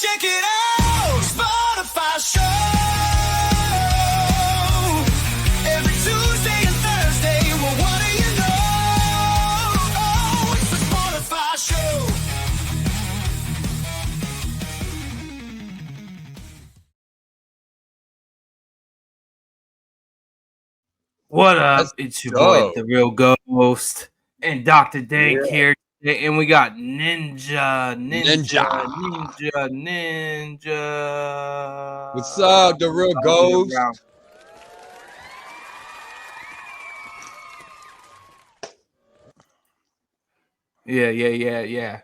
Check it out, Spotify show. Every Tuesday and Thursday, well, what do you know? It's the Spotify show. What up? It's your boy, The Real Ghost, and Dr. Dank here. And we got Ninja. What's up, The Real Ghost? Yeah.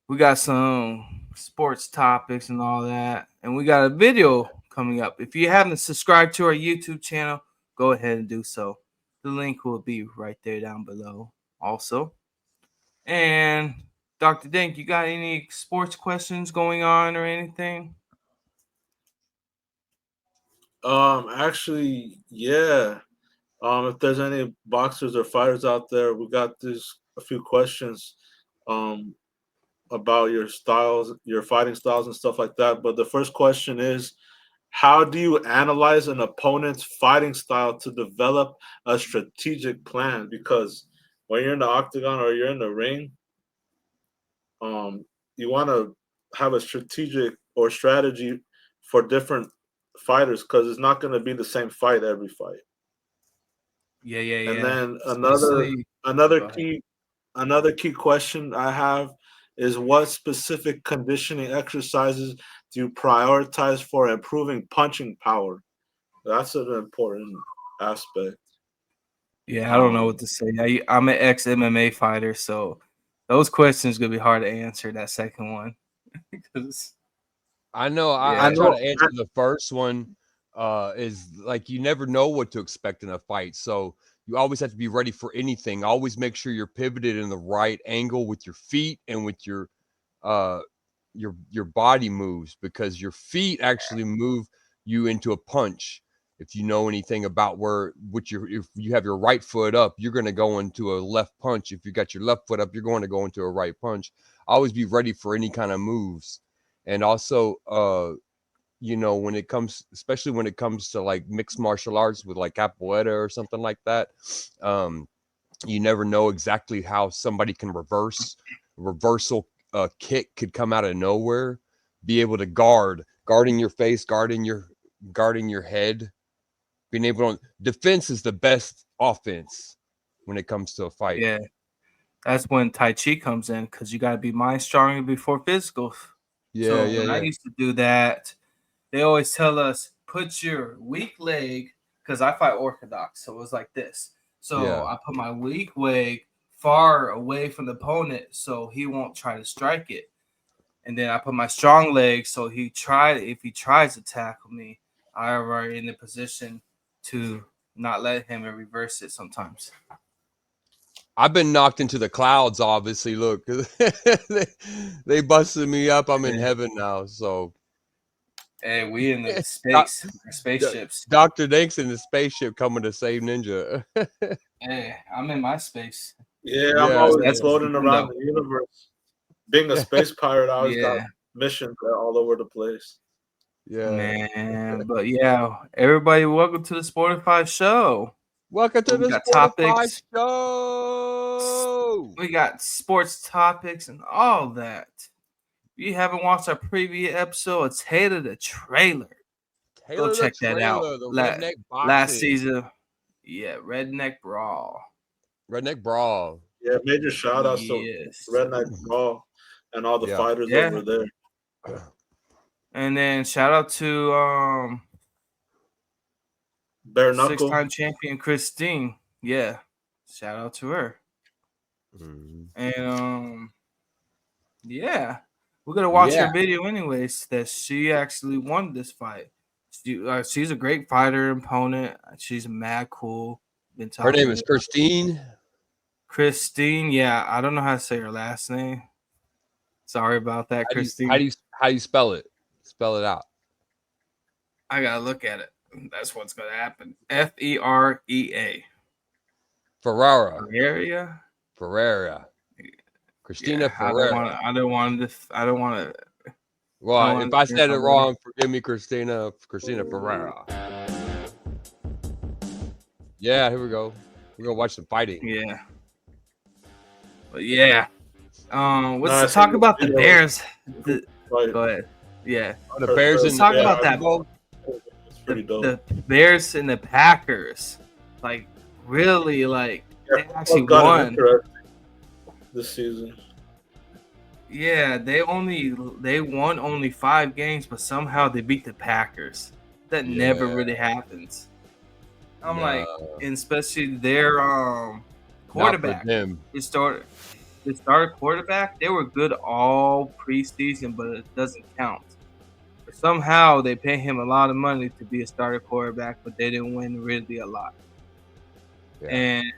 We got some sports topics and all that. And we got a video coming up. If you haven't subscribed to our YouTube channel, go ahead and do so. The link will be right there down below also. And Dr. Dink, you got any sports questions going on or anything? Actually, yeah. If there's any boxers or fighters out there, we got a few questions about your styles, your fighting styles and stuff like that. But the first question is, how do you analyze an opponent's fighting style to develop a strategic plan? Because when you're in the octagon or you're in the ring, you want to have a strategic or strategy for different fighters because it's not going to be the same fight every fight. Yeah. And then another key question I have is, what specific conditioning exercises do you prioritize for improving punching power? That's an important aspect. Yeah, I don't know what to say. I'm an ex-MMA fighter, so those questions gonna be hard to answer. That second one, because I know. I try to answer the first one. Is like you never know what to expect in a fight, so you always have to be ready for anything. Always make sure you're pivoted in the right angle with your feet and with your body moves, because your feet actually move you into a punch. If you know anything about if you have your right foot up, you're going to go into a left punch. If you got your left foot up, you're going to go into a right punch. Always be ready for any kind of moves. And also, especially when it comes to like mixed martial arts with like capoeira or something like that, you never know exactly how somebody can reversal kick could come out of nowhere. Be able to guarding your face, guarding your head, being able to defense is the best offense when it comes to a fight. Yeah, that's when Tai Chi comes in, because you got to be mind stronger before physical. I used to do that, they always tell us, put your weak leg, because I fight orthodox, so it was like this. So I put my weak leg far away from the opponent so he won't try to strike it. And then I put my strong leg so if he tries to tackle me, I already in the position to not let him reverse it sometimes. I've been knocked into the clouds, obviously. Look, they busted me up. I'm in heaven now. So, hey, we in the spaceships. Dr. Dank's in the spaceship coming to save Ninja. Hey, I'm in my space. Yeah, I'm always floating around the universe. Being a space pirate, I always got missions all over the place. Yeah, man. But yeah, everybody, welcome to the Sportify show. Welcome to the Sportify show. We got sports topics and all that. If you haven't watched our previous episode, it's Taylor the Trailer. Go check that out. Last season. Yeah, Redneck Brawl. Yeah, major shout outs to Redneck Brawl and all the fighters over there. And then shout out to Bare Knuckle, 6-time champion Christine. Yeah, shout out to her. And we're gonna watch her video anyways. That she actually won this fight. She's a great fighter opponent. She's mad cool. Her name is Christine. Yeah, I don't know how to say her last name. Sorry about that, Christine. How do you spell it? Spell it out. I gotta look at it. That's what's gonna happen. Ferea. Ferea. Christina Ferea. I don't want to. Well, if I said it wrong, forgive me, Christina Ferea. Yeah, here we go. We're gonna watch some fighting. Yeah. But yeah. Let's talk about the Bears. Go ahead. Yeah. The Bears let's talk about that. The Bears and the Packers. Like, really, like, they actually won this season. Yeah, they won only 5 games, but somehow they beat the Packers. That never really happens. I'm like, and especially their quarterback. They started quarterback. They were good all preseason, but it doesn't count. But somehow they pay him a lot of money to be a starter quarterback, but they didn't win really a lot. Yeah. And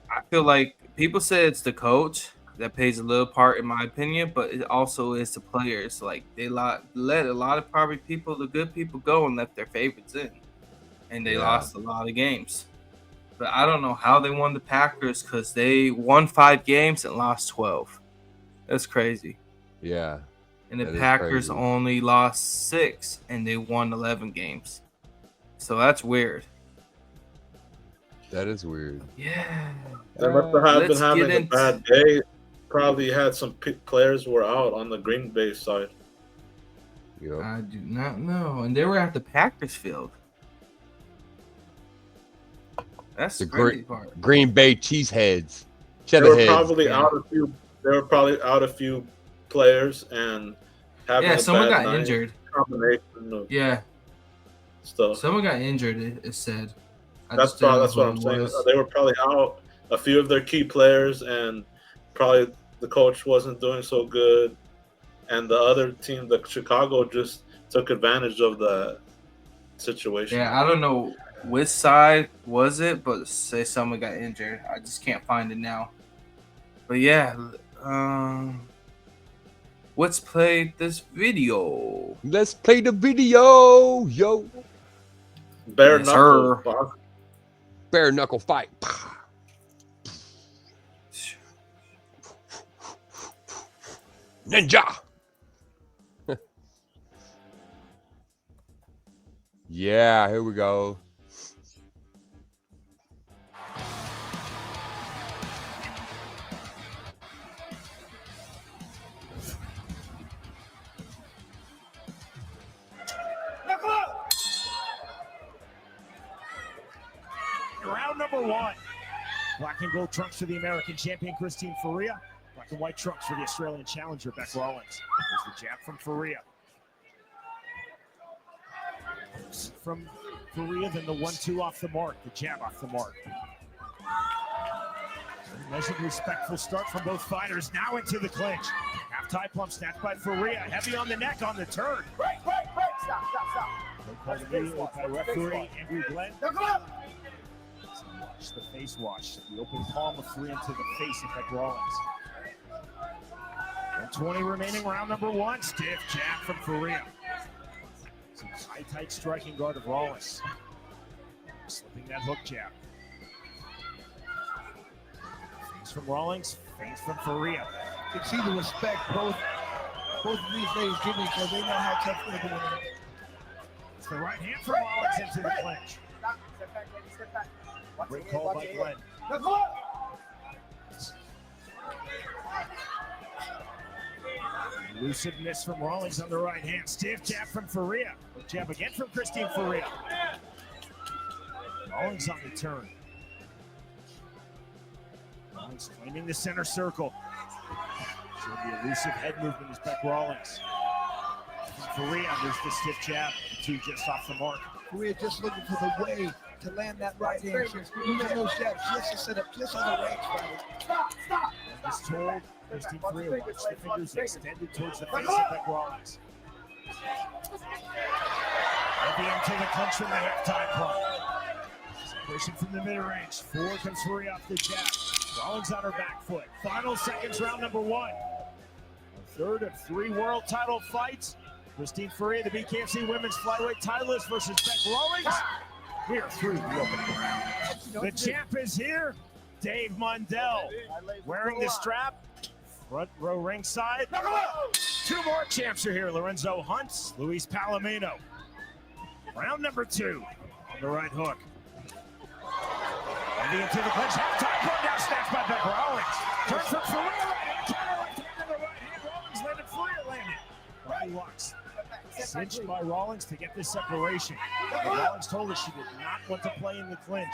I feel like people say it's the coach that plays a little part, in my opinion, but it also is the players. Like, they let a lot of probably people, the good people, go and left their favorites in, and they lost a lot of games. But I don't know how they won the Packers, because they won 5 games and lost 12. That's crazy. Yeah. And the Packers only lost 6 and they won 11 games. So that's weird. That is weird. Yeah. They must have been having a bad day. Probably had some players were out on the Green Bay side. Yep. I do not know. And they were at the Packers field. That's the crazy part. Green Bay Cheeseheads. They were probably out a few. They were probably out a few players and having a someone bad got injured. Combination of stuff. Someone got injured. It said. That's what I'm saying. They were probably out a few of their key players, and probably the coach wasn't doing so good, and the other team, the Chicago, just took advantage of the situation. Yeah, I don't know which side was it, but say someone got injured. I just can't find it now. But yeah, let's play this video. Let's play the video, yo. Bare knuckle. Bare knuckle fight. Ninja. Yeah, here we go. Round number 1. Black and gold trunks for the American champion, Christine Ferea. Black and white trunks for the Australian challenger, Bec Rawlings. There's the jab from Ferea. From Ferea, then the 1-2 off the mark, the jab off the mark. A measured, respectful start from both fighters. Now into the clinch. Half-tie pump snatched by Ferea. Heavy on the neck on the turn. Break. Stop. No call immediately by referee Andrew Glenn. The face wash. The open palm of Ferea into the face of Bec Rawlings. 1:20 remaining, round number 1. Stiff jab from Ferea. Some tight striking guard of Rawlings. Slipping that hook jab. Face from Rawlings, face from Ferea. You can see the respect both of these ladies give me, because they know how tough they're doing. It's the right hand from Rawlings into the clinch. Step back. Great call by Glenn. Elusiveness from Rawlings on the right hand. Stiff jab from Ferea. Jab again from Christine Ferea. Rawlings on the turn. Rawlings claiming the center circle. Showing the elusive head movement is Bec Rawlings. From Ferea, there's the stiff jab. The 2 just off the mark. Ferea just looking for the way to land that right hand. Moving those jabs just to set up just on the range fighter. As told, Christine Ferea watch the fingers extended towards the face of Bec Rawlings. Heavy into the clinch from the half-time pump. Separation from the mid-range. Forward comes Ferea off the jab. Rawlings on her back foot. Final seconds, round number 1. A third of 3 world title fights. Christine Ferea, the BKFC women's flyweight titleist, versus Bec Rawlings. We are through the opening round. The champ is here. Dave Mundell wearing the strap Front row ringside. Two more champs are here. Lorenzo Hunt, Luis Palomino. Round number 2 on the right hook. Heading into the clinch. Halftime run down snatched by Beck Rollins. Turn from Ferea, right hand, counter left hand to the right hand. Rollins landed, Ferea landed. Body locks. Cinched by Rollins to get this separation. But Rollins told us she did not want to play in the clinch.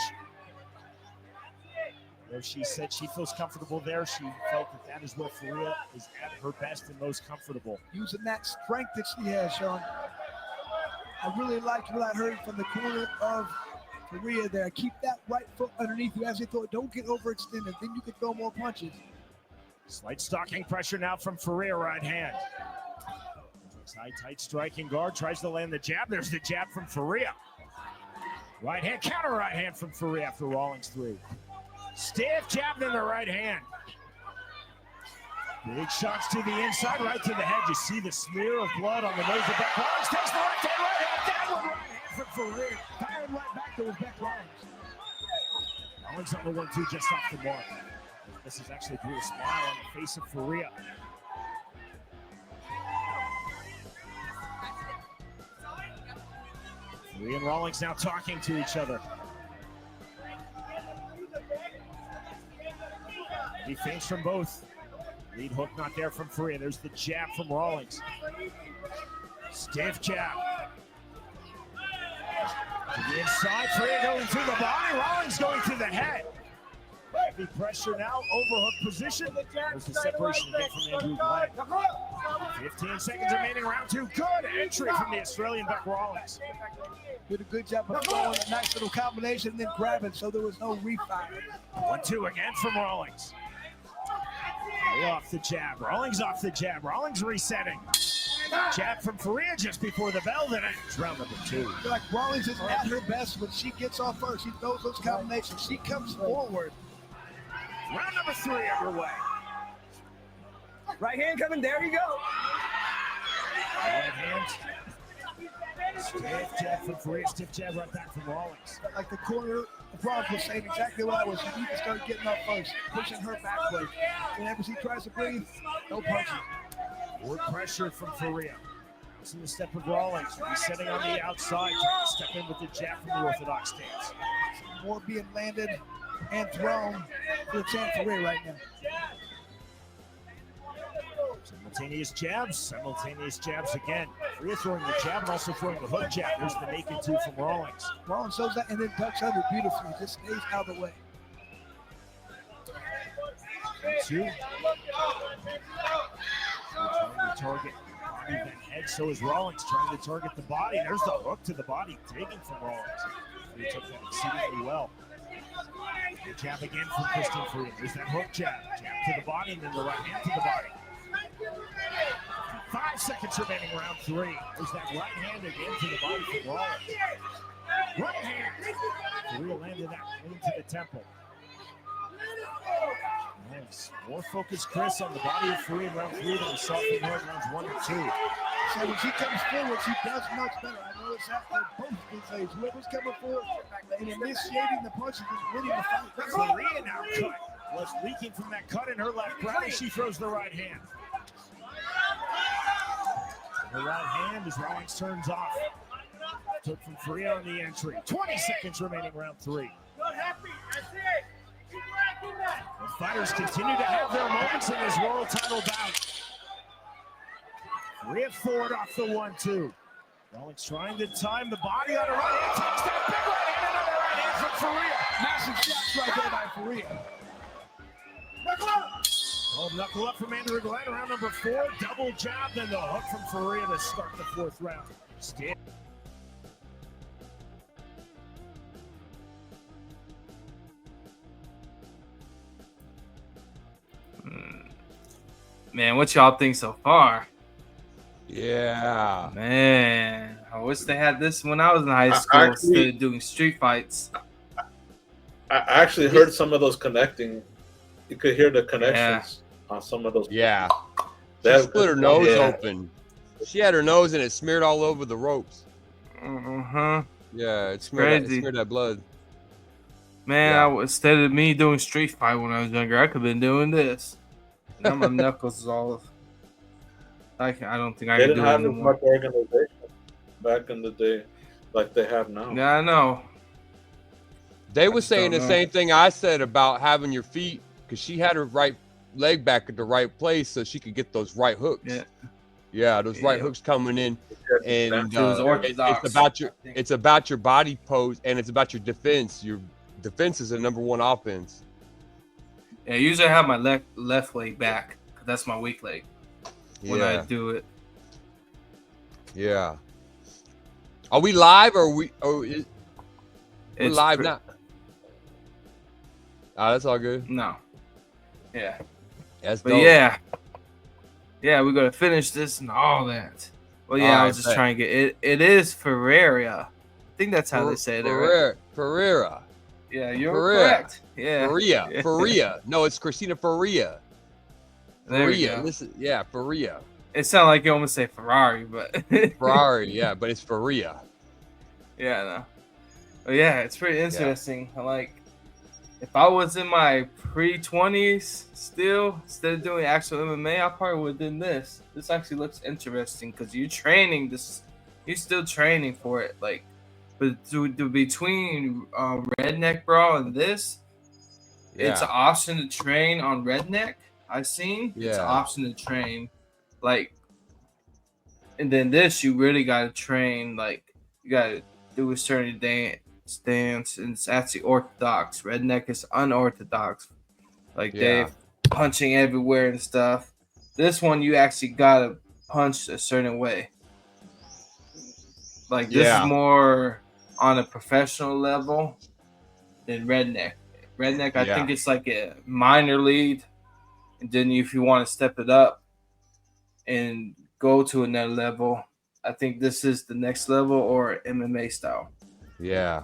Though she said she feels comfortable there, she felt that that is where Ferea is at her best and most comfortable. Using that strength that she has, Sean. I really liked what I heard from the corner of Ferea there. Keep that right foot underneath you as they throw it. Don't get overextended. Then you can throw more punches. Slight stalking pressure now from Ferea, right hand. High, tight striking guard, tries to land the jab. There's the jab from Ferea. Right hand, counter right hand from Ferea after Rollins through. Stiff jab in the right hand. Big shots to the inside, right to the head. You see the smear of blood on the nose of Beck Rollins. Takes the left hand, right hand, that one right hand from Ferea. Firing right back to Beck Rollins. Rollins on the 1-2 just off the mark. This is actually drew a smile on the face of Ferea. Ferea and Rollins now talking to each other. He feints from both. Lead hook not there from Ferea. There's the jab from Rollins. Stiff jab. To the inside, Ferea going to the body. Rollins going to the head. Heavy pressure now, overhook position. There's the separation again from Andrew Glenn. 15 seconds remaining, round 2. Good entry from the Australian Beck Rollins. Did a good job of throwing a nice little combination and then grabbing, so there was no refire. 1-2 again from Rollins. Off the jab. Rollins off the jab. Rollins resetting. Jab from Ferea just before the bell. Then it's round number 2. I feel like Rollins is at her best when she gets off first. She throws those combinations. She comes forward. Round number 3 underway. Right hand coming. There you go. Right hand. Stiff jab from Ferea. Stiff jab right back from Rollins. Like the corner of Rollins was saying exactly what I was. You need to start getting up first, pushing her back way. Whenever she tries to breathe, no punching. More pressure from Ferea. Listen to the step of Rollins. Resetting on the outside. Trying to step in with the jab from the orthodox stance. More being landed and thrown to the champ Ferea right now. Simultaneous jabs again. Ferea throwing the jab and also throwing the hook jab. There's the naked 2 from Rollins. Rollins shows that and then ducks under beautifully. Just stays out of the way. 2. Trying to target body then head. So is Rollins trying to target the body. There's the hook to the body, digging from Rollins. He took that exceedingly well. The jab again from Kristen Ferea. There's that hook jab. Jab to the body and then the right hand to the body. 5 seconds remaining, round 3. There's that right hand again to the body from Rollins. Right hand. Ferea landed that clean to the temple. Nice. More focused, Chris, on the body of Ferea in round 3 than we saw from her in rounds 1 and 2. So when she comes forward, she does much better. I noticed that for both these days. Whoever's coming forward and initiating the punches is winning the fight. Ferea now cut. Was leaking from that cut in her left brow as she throws the right hand. The right hand as Rollins turns off. Took from Ferea on the entry. 20 seconds remaining, round 3. The fighters continue to have their moments in this world title bout. Ferea forward off the 1-2. Rollins trying to time the body on her right hand. Takes that big right hand, another right hand from Ferea. Massive shots right there by Ferea. Oh, knuckle up from Andrew Glenn, round number 4. Double jab, then the hook from Ferea to start the 4th round. Still. Man, what y'all think so far? Yeah. Man, I wish they had this when I was in high school instead of doing street fights. I actually heard some of those connecting. You could hear the connections on some of those. Yeah. She split her nose open. She had her nose and it smeared all over the ropes. Uh-huh. Yeah, it smeared that blood. Man, instead of me doing street fight when I was younger, I could have been doing this. Now my knuckles is all. I don't think I They can didn't do it have no as more. much organization back in the day like they have now. Yeah, I know. They I were just saying don't the know. same thing I said about having your feet, because she had her right leg back at the right place so she could get those right hooks. Yeah. Yeah, those right Yeah. hooks coming in, and It was orthodox. it's about your body pose, and it's about your defense. Your defense is the number one offense. Yeah, usually I have my left leg back, 'cause that's my weak leg when I Yeah, do it. yeah. Are we live or we're It's live now? Oh, that's all good. No. Yeah. That's But dope. yeah, we're gonna finish this and all that. Well, yeah, I Alright, was just bet. trying to get it. It is Ferea. I think that's how they say it, right? Ferea. Yeah, you're Ferea. correct. Yeah. Ferea. No, it's Christina Ferea. There we Ferea. go. Listen, yeah, Ferea. It sounded like you almost say Ferrari, but Ferrari, yeah, but it's Ferea. yeah, no. But yeah, it's pretty interesting. Like, if I was in my pre-20s still, instead of doing actual MMA, I probably would have done this. This actually looks interesting because you're training this. You're still training for it. Like, but between Redneck Brawl and this, it's an option to train on Redneck. I've seen. It's an option to train. Like, and then this, you really got to train. Like, you got to do a certain stance, and it's actually orthodox. Redneck is unorthodox. Like, they punching everywhere and stuff. This one, you actually got to punch a certain way. Like, this is more on a professional level than Redneck. Redneck, I think it's like a minor league. And then if you want to step it up and go to another level, I think this is the next level or MMA style. Yeah.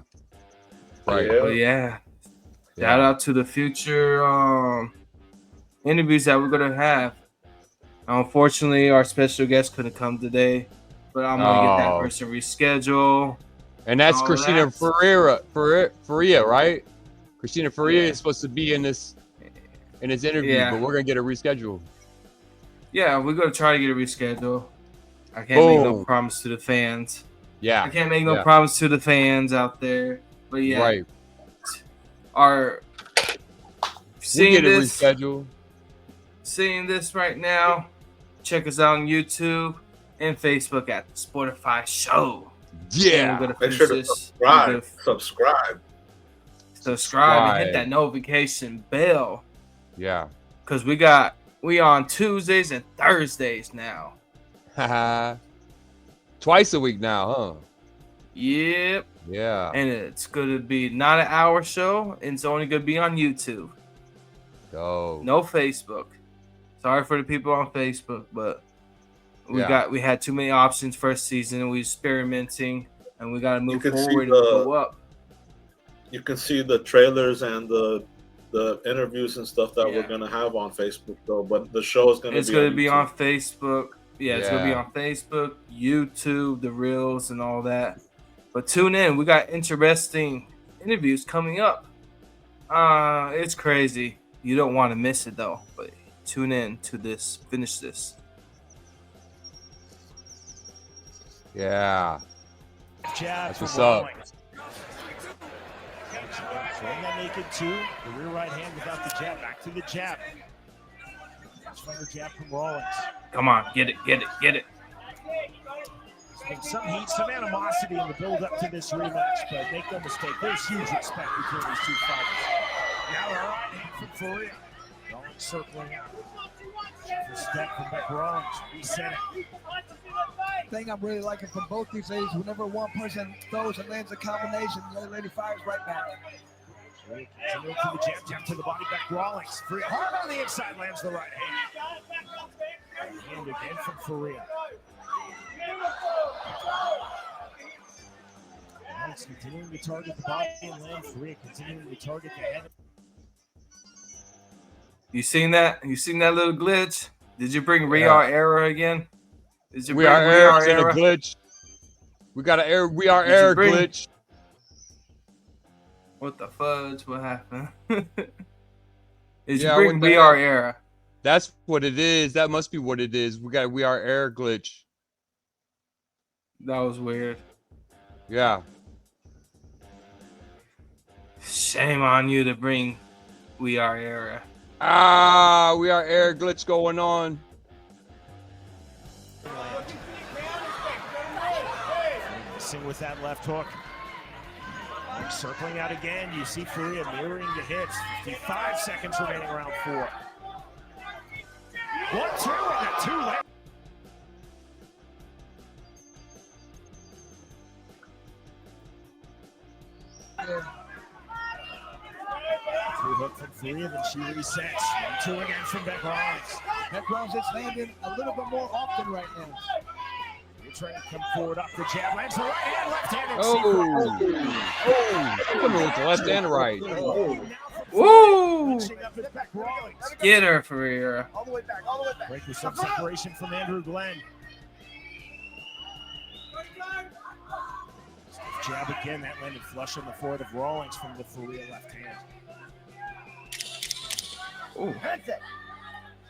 Right. But shout out to the future interviews that we're going to have. Unfortunately, our special guest couldn't come today, but I'm going to get that person rescheduled. And that's Christina Ferea, right? Christina Ferea is supposed to be in this interview, but we're going to get it rescheduled. Yeah, we're going to try to get it rescheduled. I can't make no promise to the fans. Yeah. I can't make no promise to the fans out there. But yeah. Right. Seeing rescheduled. Seeing this right now, check us out on YouTube and Facebook at the SPORTIFY Show. Yeah. Make sure to subscribe and hit that notification bell. Yeah. Because we on Tuesdays and Thursdays now. Twice a week now, huh? Yep. Yeah. And it's going to be not an hour show. And it's only going to be on YouTube. No Facebook. Sorry for the people on Facebook, but we had too many options first season, and we experimenting, and we got to move forward and go up. You can see the trailers and the interviews and stuff that we're gonna have on Facebook, though. But the show is gonna be on Facebook. Yeah, it's gonna be on Facebook, YouTube, the reels, and all that. But tune in. We got interesting interviews coming up. It's crazy. You don't want to miss it though. But tune in to this. Finish this. Yeah. That's what's up. Throwing that naked two. The rear right hand without the jab. Back to the jab. Stronger jab from Rawlings. Come on, get it. Some heat, some animosity in the build-up to this rematch, but make no mistake, there's huge respect between these two fighters. Now the right hand from Ferea. Rawlings circling out. The step from Beck Rawlings, resetting. Thing I'm really liking from both these ladies, whenever one person throws and lands a combination, the other lady fires right back. Continuing to the jab to the body, Beck Rawlings. Ferea hard on the inside, lands the right hand. Hand again from Ferea. Rawlings continuing to target the body and land. Ferea continuing to target the head. You seen that? You seen that little glitch? Did you bring Rear error again? Did you We are error in a glitch. We got an error. We are error glitch. What the fudge? What happened? Did you bring VR era? That's what it is. That must be what it is. We are air glitch. That was weird. Yeah. Shame on you to bring We Are Era. We are air glitch going on. Missing with that left hook. Circling out again. You see Ferea mirroring the hits. 55 seconds remaining round 4. 1-2 and a 2 left. Through hook from Ferea, then she resets. 1-2 again from Beck Rollins. Beck Rollins is landing a little bit more often right now. You're trying to come forward off the jab. Lands the right hand, left hand, and Coming with the left and right. Woo! Get her, Ferea. All the way back, all the way back. Break with some separation from Andrew Glenn. Jab again, that landed flush on the forehead of Rawlings from the Ferea left hand. Ooh.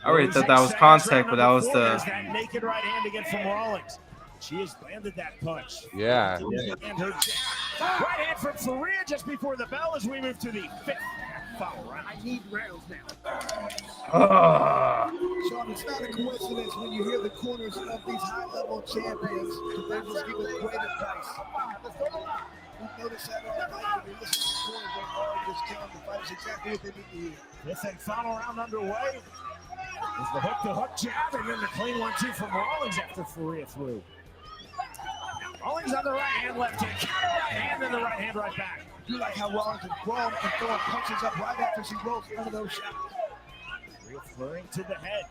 I already thought that was contact, but that was the... That naked right hand again from Rawlings. She has landed that punch. Yeah. And her jab. Right hand from Ferea just before the bell as we move to the 5th foul round. I need rounds now. Sean, it's not a coincidence when you hear the corners of these high-level champions that they just give us great advice. We've noticed that all night when you listen to the corners, they're all just telling the fighters exactly what they need to hear. 5th and final round underway. There's the hook jab, and then the clean 1-2 from Rawlings after Ferea threw. Rawlings on the right hand, left hand, counter right hand, and the right hand right back. You like how Rawlings is grown and throwing punches up right after she rolls one of those shots. Ferea flurrying to the head.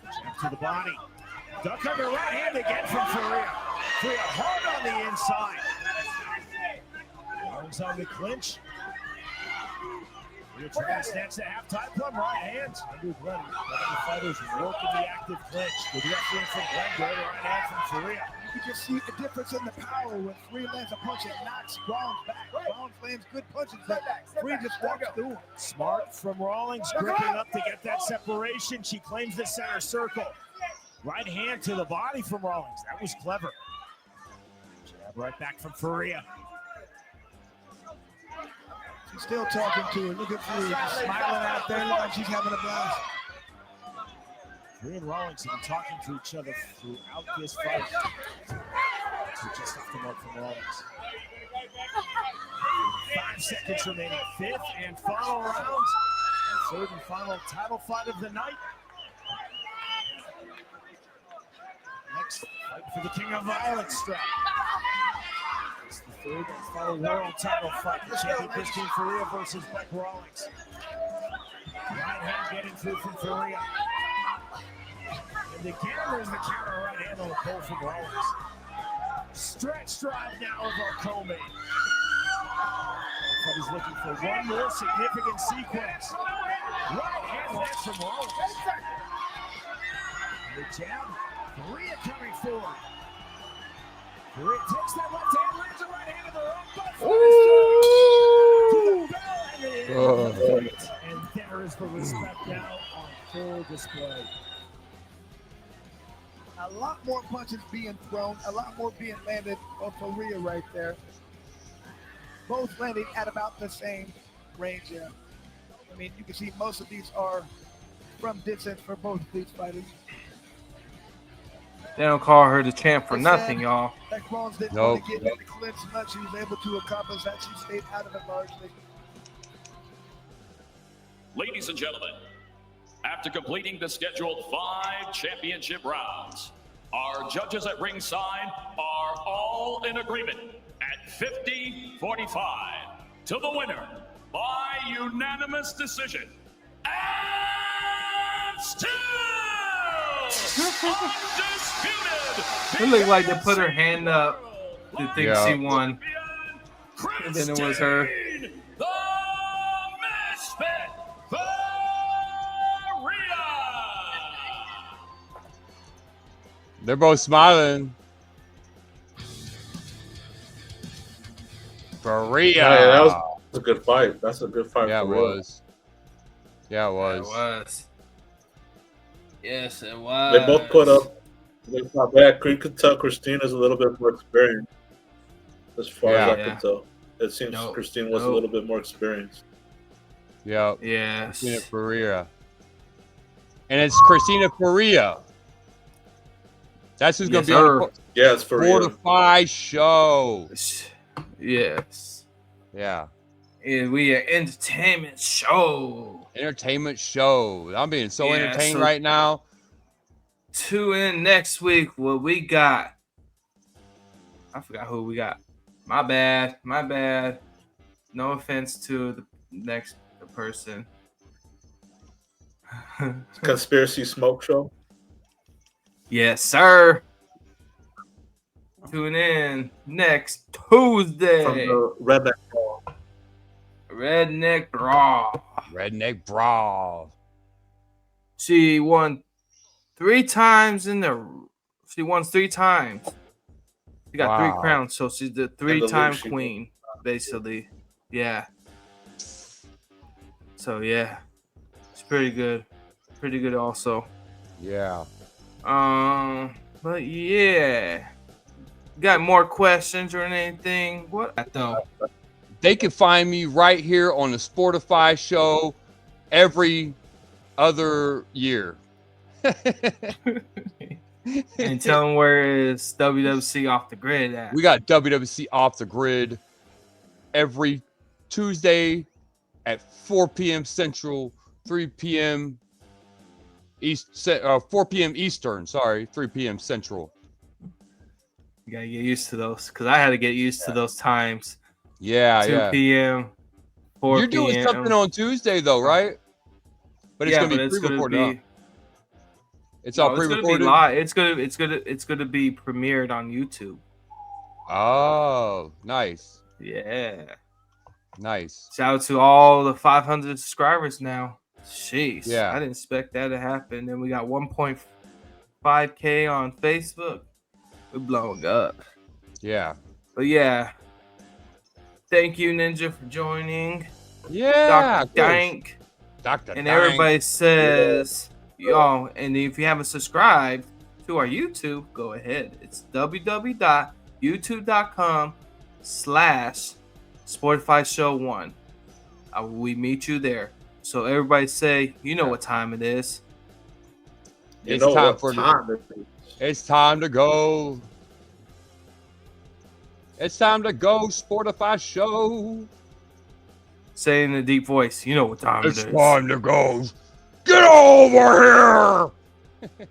Jab to the body. Duck under right hand again from Ferea. Ferea hard on the inside. Rawlings on the clinch. Ferea trying to snatch the half-time plum, right hands. Andrew Glenn, letting the fighters work in the active clinch. With referee from Glenn, go to right hand from Ferea. You can just see the difference in the power when Ferea lands a punch and knocks Rawlings back. Rawlings lands good punches, but Ferea just walks through him. Smart from Rawlings, gripping up to get that separation. She claims the center circle. Right hand to the body from Rawlings. That was clever. Jab right back from Ferea. She's still talking to her. Look at Ferea smiling out there. Look like she's having a blast. Ferea and Rawlings have been talking to each other throughout this fight. So just off the mark from Rawlings. 5 seconds remaining. 5th and final round. The 3rd and final title fight of the night. Next, fight for the King of Violence strap. It's the 3rd and final world title fight. The champion Christine Ferea versus Beck Rawlings. Right hand getting through from Ferea. And again, there's the counter right hand on the pole from Rawlings. Stretch drive now of our co-main. He's looking for one more significant sequence. Right hand lands from Rawlings. The jab. Ferea coming forward. Ferea takes that left hand, lands a right hand in the rope. To the bell and there is the respect now on full display. A lot more punches being thrown, a lot more being landed on Ferea right there. Both landing at about the same range. Yeah. I mean, you can see most of these are from distance for both of these fighters. They don't call her the champ for nothing, y'all. Beck Rollins didn't want to get in the clinch much. She was able to accomplish that. She stayed out of it largely. Ladies and gentlemen, after completing the scheduled 5 championship rounds, our judges at ringside are all in agreement at 50-45 to the winner by unanimous decision. And still undisputed. It looked like they put her hand up to think she won. And then it was her. The Misfit Ferea. They're both smiling. Ferea. Yeah, that was a good fight. That's a good fight. Yeah, it for real. was. Yeah, it was. It was. Yes, it was. They both put up. It's not bad. You could tell Christina's a little bit more experienced. As far as I can tell, it seems Christine was a little bit more experienced. Yeah. Yes. Christina Ferea. And it's Christina Ferea. That's who's going to be on the it's Sportify show. Yes. Yeah. And we are entertainment show. Entertainment show. I'm being so entertained right now. Tune in next week. What we got? I forgot who we got. My bad. No offense to the next person. Conspiracy Smoke Show. Yes, sir. Tune in next Tuesday. From the Redneck Brawl. Redneck Brawl. Redneck Brawl. She won 3 times She won 3 times. She got 3 crowns, so she's the 3-time queen, basically. Yeah. So yeah, it's pretty good. Pretty good, also. Yeah. But yeah, got more questions or anything? What though? They can find me right here on the Sportify show every other year. And tell them where is WWC Off the Grid at. We got WWC Off the Grid every Tuesday at 4 p.m. Central, 3 p.m. 4 p.m. Eastern. Sorry, 3 p.m. Central. You gotta get used to those, because I had to get used to those times. 2 p.m. 4 You're doing p.m. something on Tuesday though, right? But it's gonna be pre-recorded. It's all pre-recorded. It's gonna be premiered on YouTube. Oh, nice. Yeah. Nice. Shout out to all the 500 subscribers now. Jeez. Yeah. I didn't expect that to happen. And we got 1.5K on Facebook. We're blowing up. Yeah. But yeah. Thank you, Ninja, for joining. Yeah. Dr. Dank. Dr. And Dank. everybody says, yo, and if you haven't subscribed to our YouTube, go ahead. It's www.youtube.com/Sportify Show 1. We meet you there. So everybody say, you know what time it is. It's time to go. It's time to go, Sportify Show. Say in a deep voice, you know what time it is. It's time to go. Get over here.